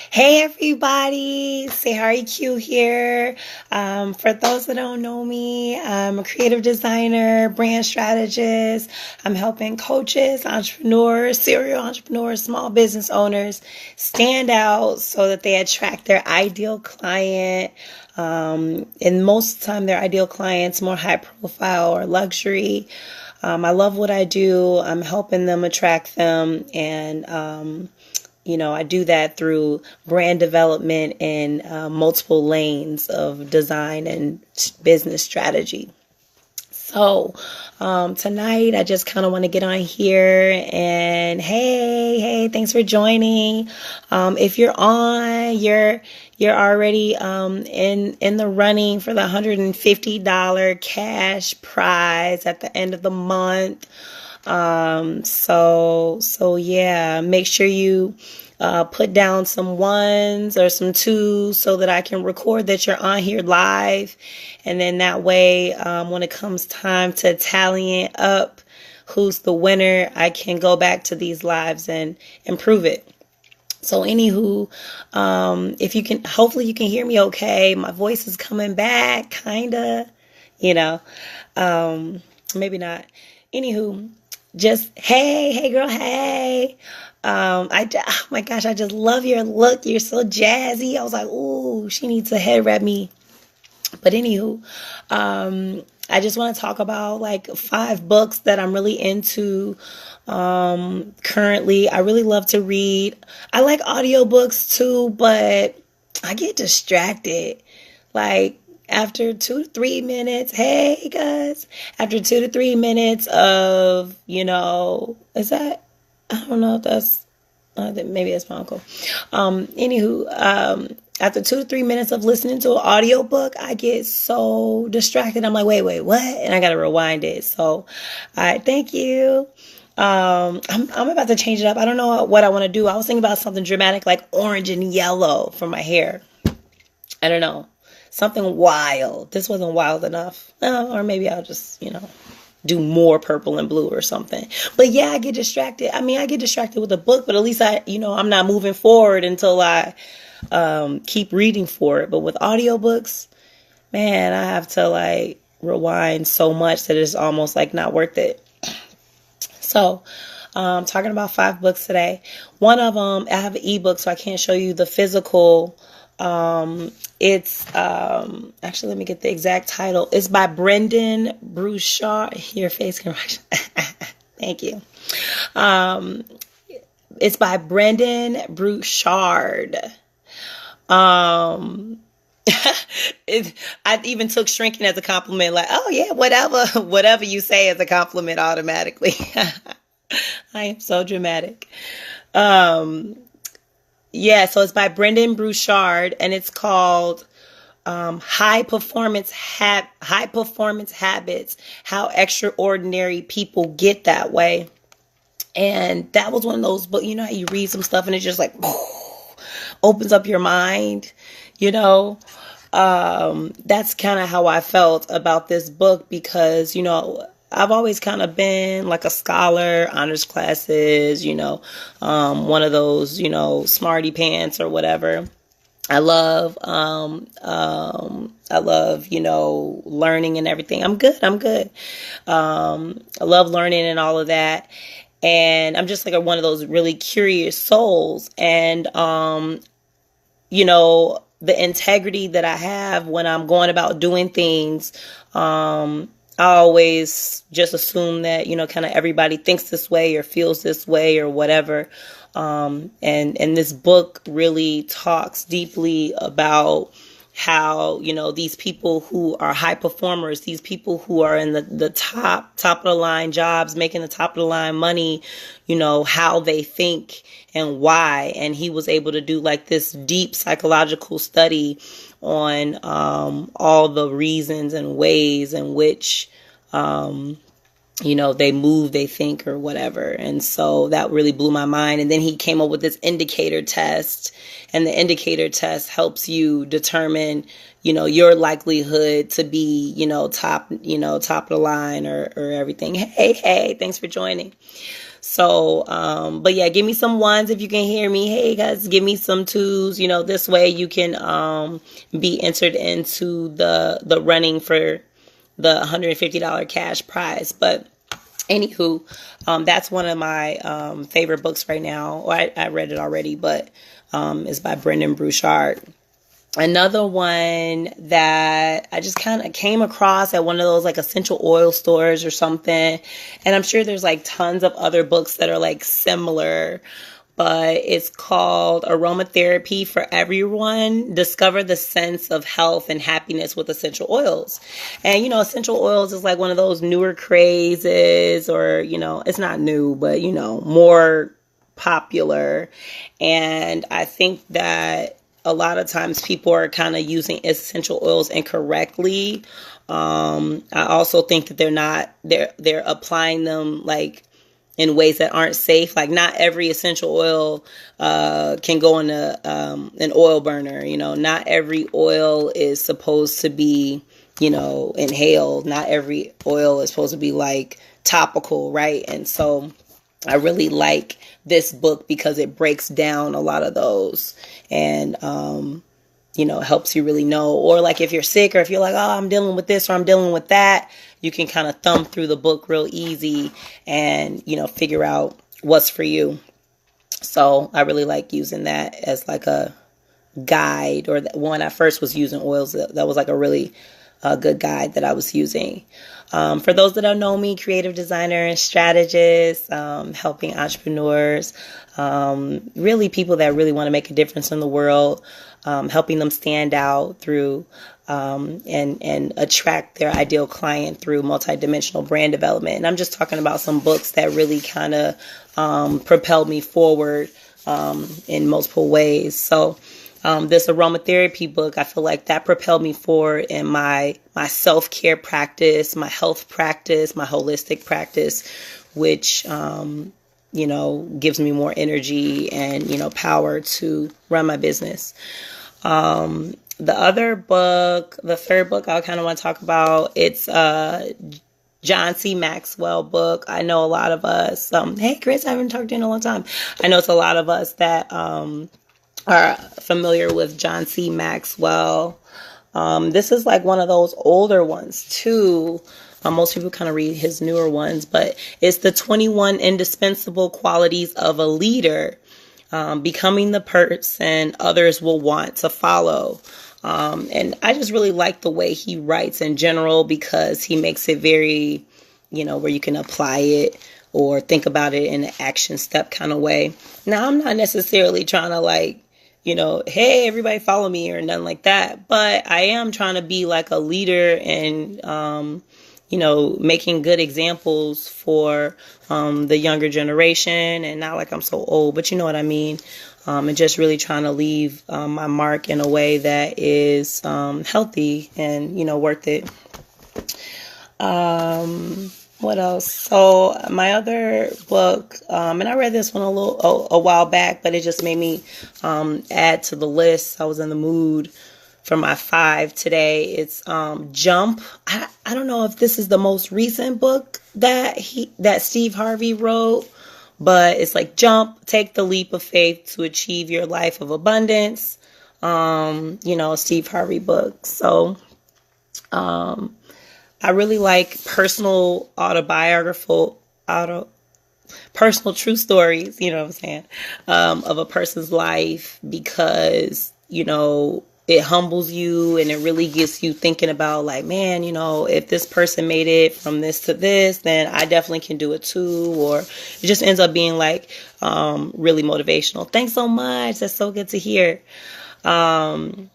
Hey everybody, Sahari Q here. For those that don't know me, I'm a creative designer, brand strategist. I'm helping coaches, entrepreneurs, serial entrepreneurs, small business owners stand out so that they attract their ideal client. And most of the time, their ideal clients more high profile or luxury. I love what I do. I'm helping them attract them and I do that through brand development in multiple lanes of design and business strategy. So tonight I just kind of want to get on here and hey, thanks for joining. If you're on, you're already in the running for the $150 cash prize at the end of the month. So yeah, make sure you put down some ones or some twos so that I can record that you're on here live. And then that way, when it comes time to tallying up who's the winner, I can go back to these lives and improve it. So anywho, if you can, hopefully you can hear me okay. My voice is coming back, kinda, you know, maybe not. Anywho, just hey girl, hey. Oh my gosh, I just love your look. You're so jazzy. I was like, ooh, she needs to head wrap me. But anywho, I just want to talk about like 5 books that I'm really into. Currently, I really love to read. I like audiobooks too, but I get distracted. Like after 2 to 3 minutes, hey guys, after 2 to 3 minutes of, is that, I don't know if that's, maybe that's my uncle. After 2 to 3 minutes of listening to an audiobook, I get so distracted. I'm like, wait, what? And I got to rewind it. So, all right, thank you. I'm about to change it up. I don't know what I want to do. I was thinking about something dramatic like orange and yellow for my hair. I don't know. Something wild. This wasn't wild enough. Or maybe I'll just, do more purple and blue or something. But yeah, I get distracted. I mean, I get distracted with a book, but at least I'm not moving forward until I keep reading for it. But with audiobooks, man, I have to like rewind so much that it's almost like not worth it. So, talking about 5 books today. One of them, I have an ebook, so I can't show you the physical. It's actually, let me get the exact title. It's by Brendon Burchard. Your face can thank you. It's by Brendon Burchard. I even took shrinking as a compliment, like, oh yeah, whatever you say as a compliment automatically. I am so dramatic. Yeah, so it's by Brendon Burchard, and it's called High Performance Habits: How Extraordinary People Get That Way. And that was one of those books, how you read some stuff and it just like opens up your mind, That's kind of how I felt about this book because, I've always kind of been like a scholar, honors classes, one of those, smarty pants or whatever. I love, learning and everything. I'm good. I love learning and all of that. And I'm just like one of those really curious souls. And, the integrity that I have when I'm going about doing things, I always just assume that, kind of everybody thinks this way or feels this way or whatever. And this book really talks deeply about how, these people who are high performers, these people who are in the top of the line jobs, making the top of the line money, how they think and why. And he was able to do like this deep psychological study on all the reasons and ways in which they move, they think or whatever. And so that really blew my mind. And then he came up with this indicator test, and the indicator test helps you determine, your likelihood to be, top of the line or everything. Hey, thanks for joining. So, but yeah, give me some ones if you can hear me. Hey guys, give me some twos. This way you can be entered into the running for the $150 cash prize. But anywho, that's one of my favorite books right now. Or I read it already, but it's by Brendon Burchard. Another one that I just kind of came across at one of those like essential oil stores or something. And I'm sure there's like tons of other books that are like similar, but it's called Aromatherapy for Everyone. Discover the sense of health and happiness with essential oils. And, essential oils is like one of those newer crazes, or, it's not new, but, more popular. And I think that a lot of times people are kind of using essential oils incorrectly. I also think that they're applying them like in ways that aren't safe. Like not every essential oil can go in an oil burner. Not every oil is supposed to be, inhaled. Not every oil is supposed to be like topical, right? And so I really like this book because it breaks down a lot of those and, helps you really know. Or like if you're sick, or if you're like, oh, I'm dealing with this or I'm dealing with that, you can kind of thumb through the book real easy and, figure out what's for you. So I really like using that as like a guide, or when I first was using oils, that was like a really good guide that I was using. For those that don't know me, creative designer and strategist, helping entrepreneurs, really people that really want to make a difference in the world, helping them stand out through and attract their ideal client through multidimensional brand development. And I'm just talking about some books that really kind of propelled me forward in multiple ways. So this aromatherapy book, I feel like that propelled me forward in my self-care practice, my health practice, my holistic practice, which, gives me more energy and, power to run my business. The other book, the third book I kind of want to talk about, it's John C. Maxwell book. I know a lot of us, hey Chris, I haven't talked to you in a long time. I know it's a lot of us that are familiar with John C. Maxwell. This is like one of those older ones too. Most people kind of read his newer ones, but it's the 21 indispensable qualities of a leader, becoming the person others will want to follow. And I just really like the way he writes in general, because he makes it very, where you can apply it or think about it in an action step kind of way. Now, I'm not necessarily trying to like, hey, everybody follow me or nothing like that. But I am trying to be like a leader and, making good examples for the younger generation. And not like I'm so old, but you know what I mean. And just really trying to leave my mark in a way that is healthy and, worth it. What else? So my other book, and I read this one a while back, but it just made me add to the list. I was in the mood for my 5 today. It's Jump. I don't know if this is the most recent book that Steve Harvey wrote, but it's like Jump, take the leap of faith to achieve your life of abundance. Steve Harvey book. So I really like personal personal true stories, you know what I'm saying, of a person's life, because, it humbles you and it really gets you thinking about like, man, if this person made it from this to this, then I definitely can do it too. Or it just ends up being like really motivational. Thanks so much. That's so good to hear. You're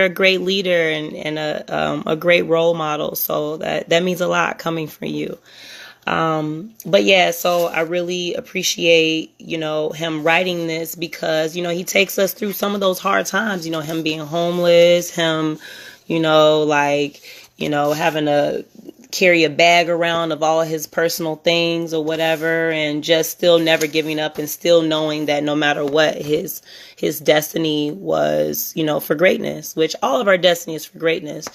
a great leader and a great role model. So that means a lot coming from you. But yeah, so I really appreciate, him writing this, because, he takes us through some of those hard times, him being homeless, him, having to carry a bag around of all his personal things or whatever, and just still never giving up and still knowing that no matter what, his destiny was, for greatness, which all of our destiny is for greatness.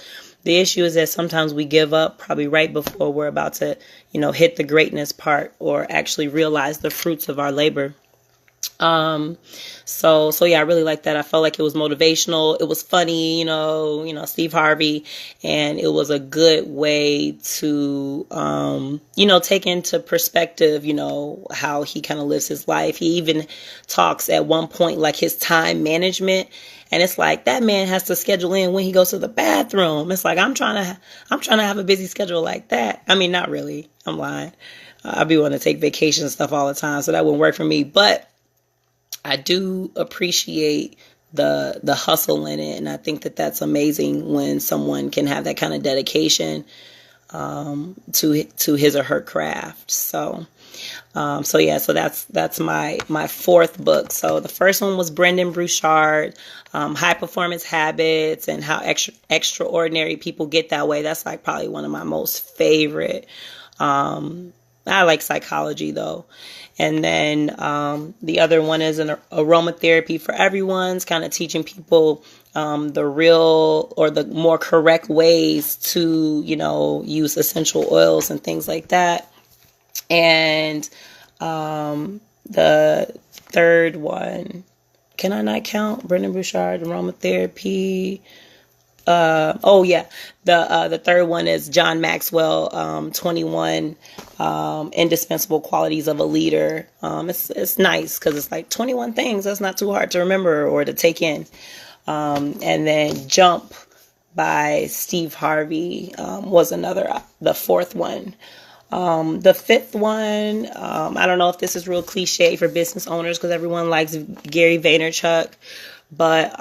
The issue is that sometimes we give up probably right before we're about to, hit the greatness part or actually realize the fruits of our labor. So yeah, I really like that. I felt like it was motivational. It was funny, Steve Harvey, and it was a good way to, take into perspective, how he kind of lives his life. He even talks at one point, like his time management. And it's like that man has to schedule in when he goes to the bathroom. It's like, I'm trying to have a busy schedule like that. I mean, not really. I'm lying. I be wanting to take vacation and stuff all the time. So that wouldn't work for me, but I do appreciate the hustle in it, and I think that that's amazing when someone can have that kind of dedication to his or her craft. So that's my fourth book. So the first one was Brendon Burchard, High Performance Habits and How Extraordinary People Get That Way. That's like probably one of my most favorite. I like psychology though. And then the other one is an aromatherapy for everyone's kind of teaching people the real or the more correct ways to, use essential oils and things like that. And the third one, can I not count? Brendon Burchard, aromatherapy. The third one is John Maxwell, 21 indispensable qualities of a leader. It's nice because it's like 21 things. That's not too hard to remember or to take in. And then Jump by Steve Harvey was the fourth one. The fifth one, I don't know if this is real cliche for business owners because everyone likes Gary Vaynerchuk. But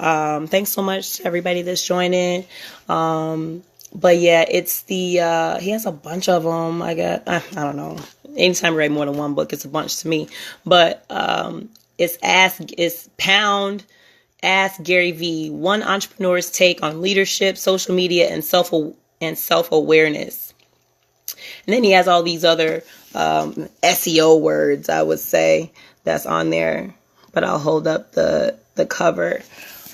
thanks so much to everybody that's joining. But yeah, it's he has a bunch of them. I don't know. Anytime you write more than one book, it's a bunch to me. But it's Pound Ask Gary V, one entrepreneur's take on leadership, social media, and self-awareness. And then he has all these other SEO words, I would say, that's on there. But I'll hold up the cover.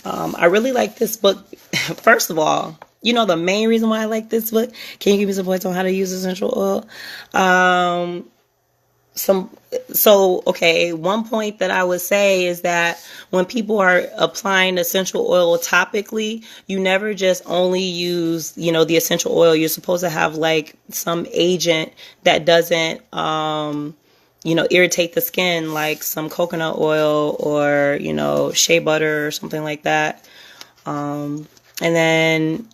I really like this book. First of all, the main reason why I like this book. Can you give me some points on how to use essential oil? One point that I would say is that when people are applying essential oil topically, you never just only use, the essential oil. You're supposed to have like some agent that doesn't, irritate the skin, like some coconut oil or, shea butter or something like that. And then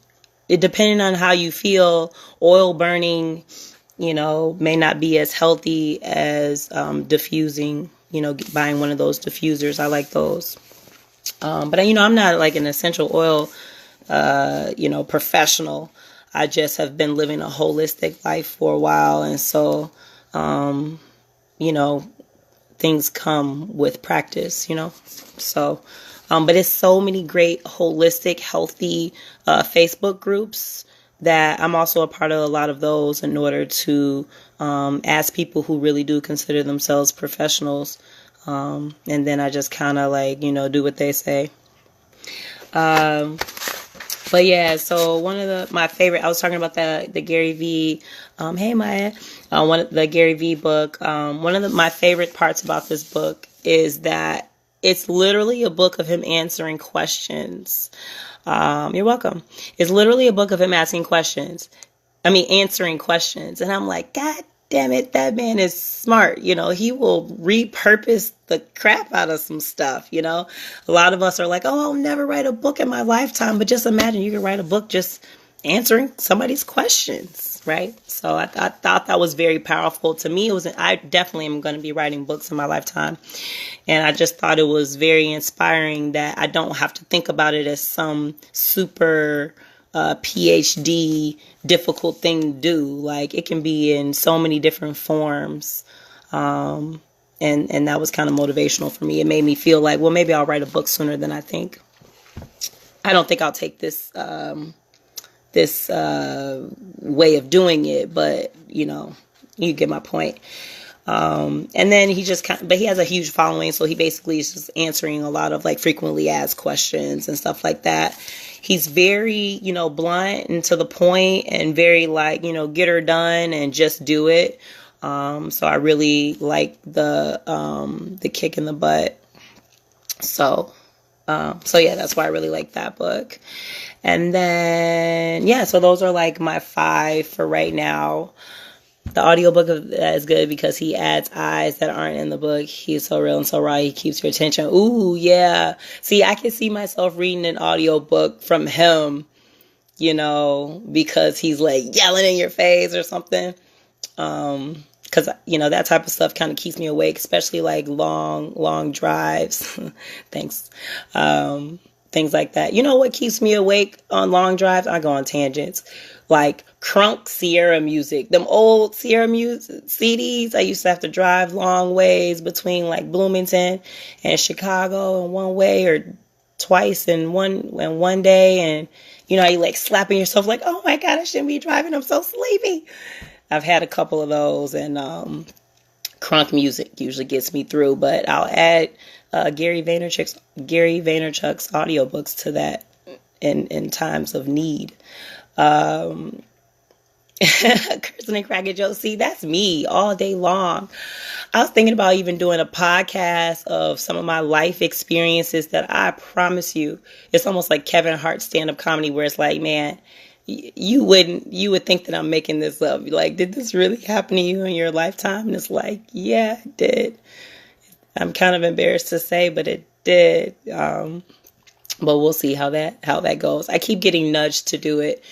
depending on how you feel, oil burning, may not be as healthy as diffusing, buying one of those diffusers. I like those. But I'm not like an essential oil, professional. I just have been living a holistic life for a while. And so, things come with practice, so, but it's so many great holistic, healthy, Facebook groups that I'm also a part of a lot of those in order to, ask people who really do consider themselves professionals. And then I just kind of like, do what they say. But yeah, so one of my favorite, I was talking about the Gary V, hey Maya, one of the Gary V book. One of my favorite parts about this book is that it's literally a book of him answering questions. You're welcome. It's literally a book of him answering questions. And I'm like, God damn it, that man is smart. He will repurpose the crap out of some stuff. A lot of us are like, oh, I'll never write a book in my lifetime. But just imagine you could write a book just answering somebody's questions, right? So I thought that was very powerful. To me, I definitely am going to be writing books in my lifetime. And I just thought it was very inspiring that I don't have to think about it as some super PhD difficult thing to do. Like it can be in so many different forms. And that was kind of motivational for me. It made me feel like, well, maybe I'll write a book sooner than I think. I don't think I'll take this way of doing it, but you get my point. And then but he has a huge following, so he basically is just answering a lot of like frequently asked questions and stuff like that. He's very, blunt and to the point, and very like, get her done and just do it. So I really like the kick in the butt. So yeah, that's why I really like that book. And then, yeah, so those are like my 5 for right now. The audiobook is good because he adds eyes that aren't in the book. He's so real and so raw. He keeps your attention. Ooh, yeah. See, I can see myself reading an audiobook from him, because he's like yelling in your face or something. Because, that type of stuff kind of keeps me awake, especially like long drives. Thanks. Things like that. You know what keeps me awake on long drives? I go on tangents. Like Crunk Sierra music. Them old Sierra music CDs. I used to have to drive long ways between like Bloomington and Chicago in one way, or twice in one day. And, you like slapping yourself like, oh my God, I shouldn't be driving. I'm so sleepy. I've had a couple of those, and crunk music usually gets me through, but I'll add Gary Vaynerchuk's audiobooks to that in times of need. Kirsten and Cracker Joe, see, that's me all day long. I was thinking about even doing a podcast of some of my life experiences that I promise you, it's almost like Kevin Hart's stand-up comedy, where it's like, man, you would think that I'm making this up. Like, did this really happen to you in your lifetime? And it's like, yeah, it did. I'm kind of embarrassed to say, but it did. But we'll see how that goes. I keep getting nudged to do it.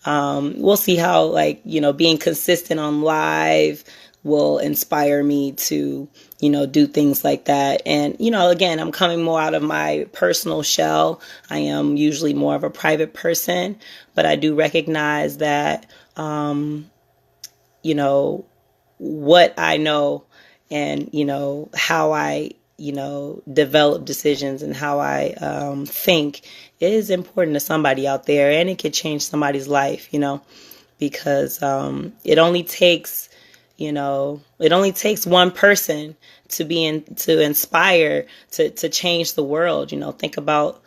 We'll see how, like, being consistent on live will inspire me to, do things like that. And, again, I'm coming more out of my personal shell. I am usually more of a private person, but I do recognize that, what I know and, how I, develop decisions and how I think is important to somebody out there, and it could change somebody's life, because it only takes one person to inspire to change the world. Think about,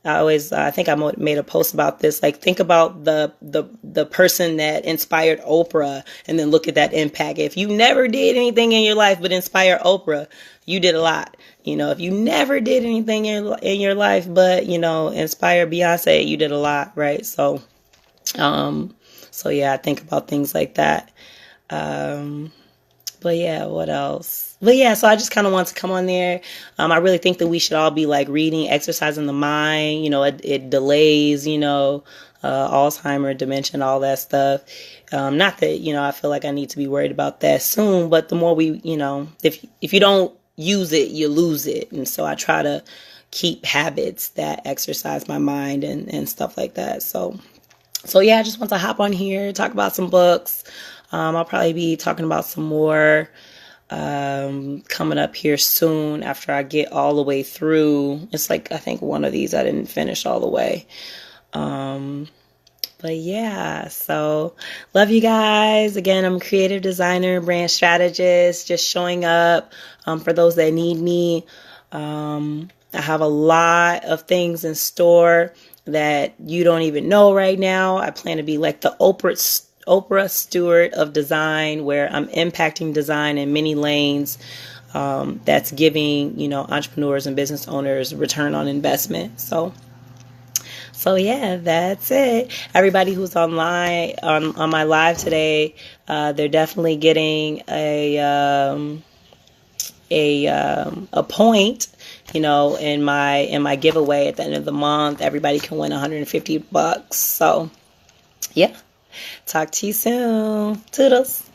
I think I made a post about this. Like, think about the person that inspired Oprah, and then look at that impact. If you never did anything in your life but inspire Oprah, you did a lot. If you never did anything in your life but, inspire Beyonce, you did a lot, right? So yeah, I think about things like that. But yeah, what else? But yeah, so I just kind of want to come on there. I really think that we should all be like reading, exercising the mind. It delays, Alzheimer, dementia, all that stuff. Not that, I feel like I need to be worried about that soon, but the more we, if you don't use it, you lose it. And so I try to keep habits that exercise my mind and stuff like that. So yeah, I just want to hop on here, talk about some books. I'll probably be talking about some more coming up here soon after I get all the way through. It's like, I think one of these I didn't finish all the way. But yeah, so love you guys. Again, I'm a creative designer, brand strategist, just showing up for those that need me. I have a lot of things in store that you don't even know right now. I plan to be like the Oprah steward of design, where I'm impacting design in many lanes. That's giving, entrepreneurs and business owners return on investment. So yeah, that's it. Everybody who's online on my live today, they're definitely getting a point, in my giveaway at the end of the month. Everybody can win $150. So yeah, talk to you soon. Toodles.